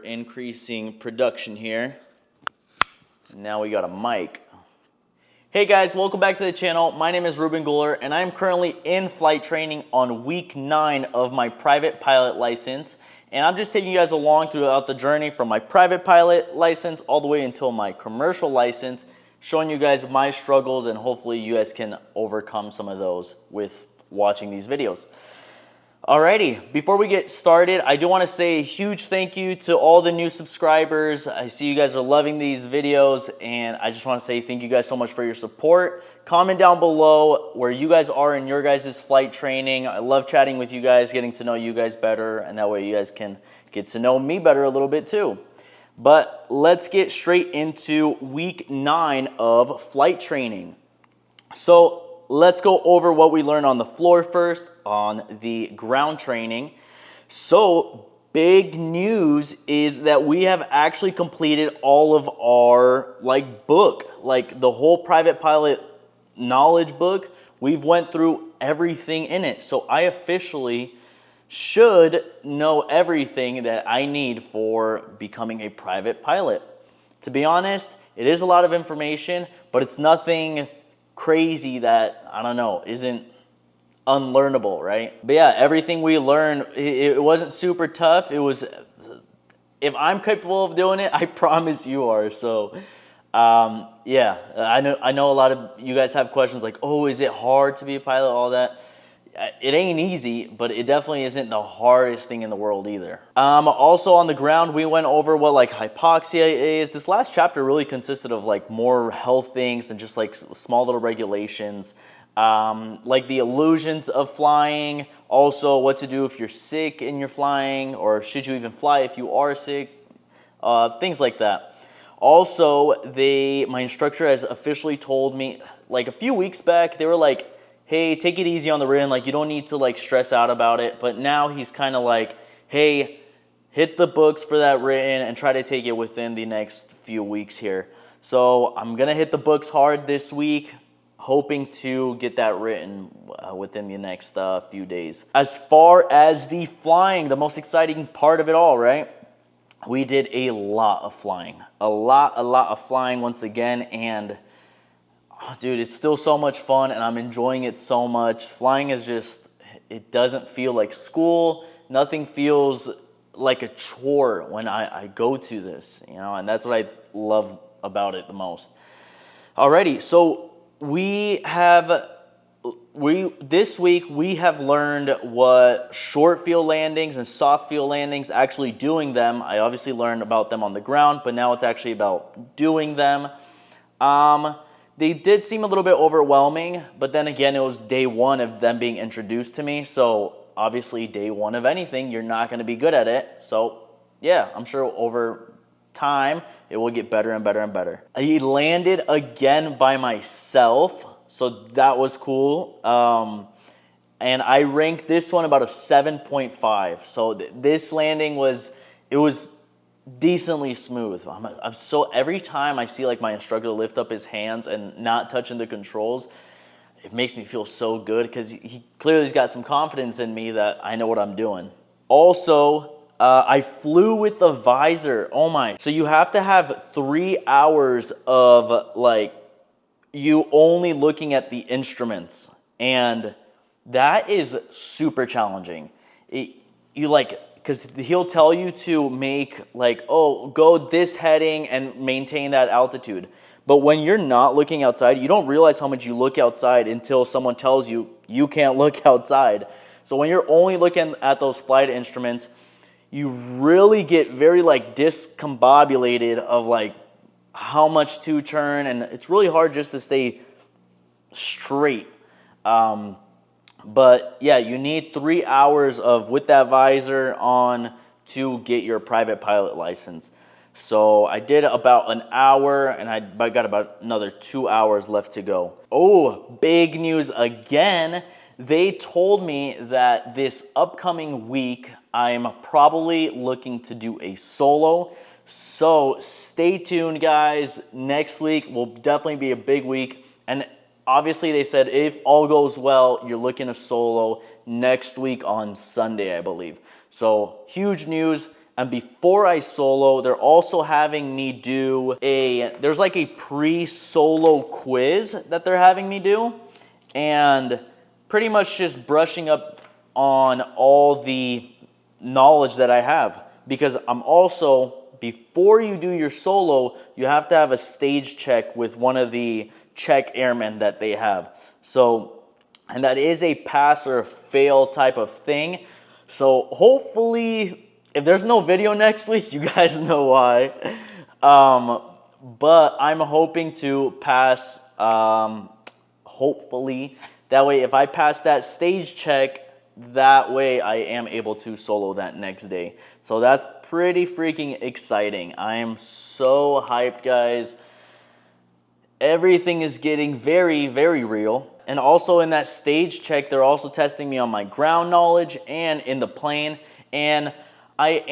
increasing production here. Now we got a mic. Hey guys, welcome back to the channel. My name is Ruben Guller and I'm currently in flight training on week 9 of my private pilot license. And I'm just taking you guys along throughout the journey from my private pilot license all the way until my commercial license, showing you guys my struggles, and hopefully you guys can overcome some of those with watching these videos. Alrighty, before we get started, I do want to say a huge thank you to all the new subscribers. I see you guys are loving these videos, and I just want to say thank you guys so much for your support. Comment down below where you guys are in your guys' flight training. I love chatting with you guys, getting to know you guys better, and that way you guys can get to know me better a little bit too. But let's get straight into week 9 of flight training. So let's go over what we learned on the floor first, on the ground training. So big news is that we have actually completed all of our book, the whole private pilot knowledge book. We've went through everything in it. So I officially should know everything that I need for becoming a private pilot. To be honest, it is a lot of information, but it's nothing crazy that, I don't know, isn't unlearnable, right? But yeah, everything we learned, it wasn't super tough. It was, if I'm capable of doing it, I promise you are. So yeah, I know a lot of you guys have questions like, oh, is it hard to be a pilot, all that. It ain't easy, but it definitely isn't the hardest thing in the world either. Also on the ground, we went over what hypoxia is. This last chapter really consisted of more health things and just small little regulations, like the illusions of flying. Also, what to do if you're sick and you're flying, or should you even fly if you are sick? Things like that. Also, my instructor has officially told me, a few weeks back, they were like, hey, take it easy on the written, you don't need to stress out about it. But now he's kind of like, hey, hit the books for that written and try to take it within the next few weeks here. So I'm gonna hit the books hard this week, hoping to get that written within the next few days. As far as the flying, the most exciting part of it all, right? We did a lot of flying, a lot of flying once again, and dude, it's still so much fun and I'm enjoying it so much. Flying is just, it doesn't feel like school. Nothing feels like a chore when I go to this, and that's what I love about it the most. Alrighty, so this week we have learned what short field landings and soft field landings, actually doing them. I obviously learned about them on the ground, but now it's actually about doing them. They did seem a little bit overwhelming, but then again, it was day 1 of them being introduced to me. So obviously day 1 of anything, you're not going to be good at it. So yeah, I'm sure over time, it will get better and better and better. I landed again by myself, so that was cool. And I ranked this one about a 7.5. So this landing was decently smooth. I'm so, every time I see my instructor lift up his hands and not touching the controls, it makes me feel so good because he clearly has got some confidence in me that I know what I'm doing. Also, I flew with the visor. Oh my. So you have to have 3 hours of you only looking at the instruments, and that is super challenging. Because he'll tell you to make oh, go this heading and maintain that altitude. But when you're not looking outside, you don't realize how much you look outside until someone tells you you can't look outside. So when you're only looking at those flight instruments, you really get very discombobulated of how much to turn, and it's really hard just to stay straight. But yeah, you need 3 hours of with that visor on to get your private pilot license. So I did about an hour, and I got about another 2 hours left to go. Oh, big news again. They told me that this upcoming week, I'm probably looking to do a solo. So stay tuned, guys. Next week will definitely be a big week. And obviously they said if all goes well, you're looking to solo next week on Sunday, I believe. So huge news. And before I solo, they're also having me do there's like a pre-solo quiz that they're having me do. And pretty much just brushing up on all the knowledge that I have. Because I'm also, before you do your solo, you have to have a stage check with one of the check airmen that they have. So, and that is a pass or fail type of thing. So hopefully, if there's no video next week, you guys know why. But I'm hoping to pass, hopefully. That way, if I pass that stage check, that way I am able to solo that next day. So that's pretty freaking exciting. I am so hyped, guys. Everything is getting very, very real. And also in that stage check, they're also testing me on my ground knowledge and in the plane. And I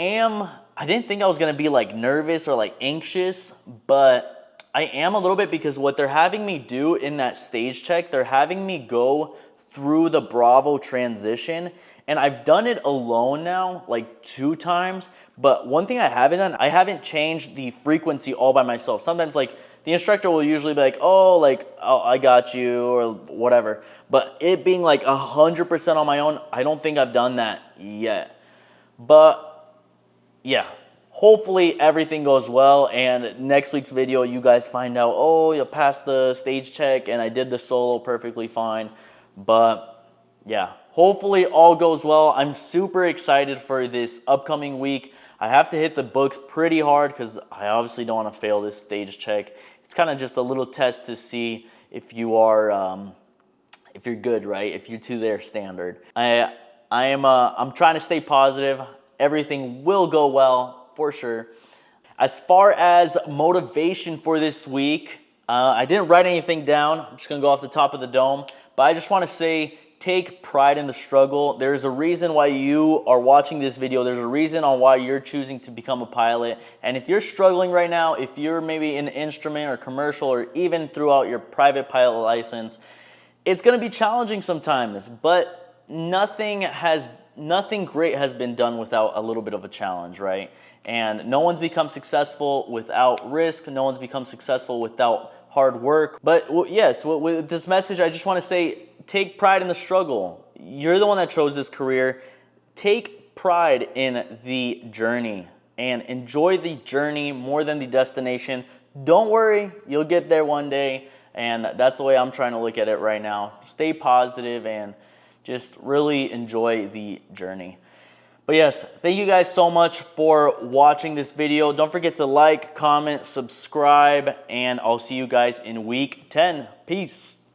didn't think I was gonna be like nervous or like anxious, but I am a little bit, because what they're having me do in that stage check, they're having me go through the Bravo transition. And I've done it alone now, like 2 times. But one thing I haven't done, I haven't changed the frequency all by myself. Sometimes like the instructor will usually be like, oh, I got you, or whatever. But it being like 100% on my own, I don't think I've done that yet. But yeah, hopefully everything goes well, and next week's video you guys find out, oh, you passed the stage check and I did the solo perfectly fine. But yeah, hopefully all goes well. I'm super excited for this upcoming week. I have to hit the books pretty hard because I obviously don't want to fail this stage check. It's kind of just a little test to see if you are, if you're good, right? If you're to their standard. I'm trying to stay positive. Everything will go well for sure. As far as motivation for this week, I didn't write anything down. I'm just gonna go off the top of the dome. But I just want to say, take pride in the struggle. There's a reason why you are watching this video. There's a reason on why you're choosing to become a pilot. And if you're struggling right now, if you're maybe in instrument or commercial or even throughout your private pilot license, it's going to be challenging sometimes. But nothing great has been done without a little bit of a challenge, right? And no one's become successful without risk. No one's become successful without hard work. But yes, with this message, I just want to say, take pride in the struggle. You're the one that chose this career. Take pride in the journey and enjoy the journey more than the destination. Don't worry, you'll get there one day. And that's the way I'm trying to look at it right now. Stay positive and just really enjoy the journey. But yes, thank you guys so much for watching this video. Don't forget to like, comment, subscribe, and I'll see you guys in week 10. Peace.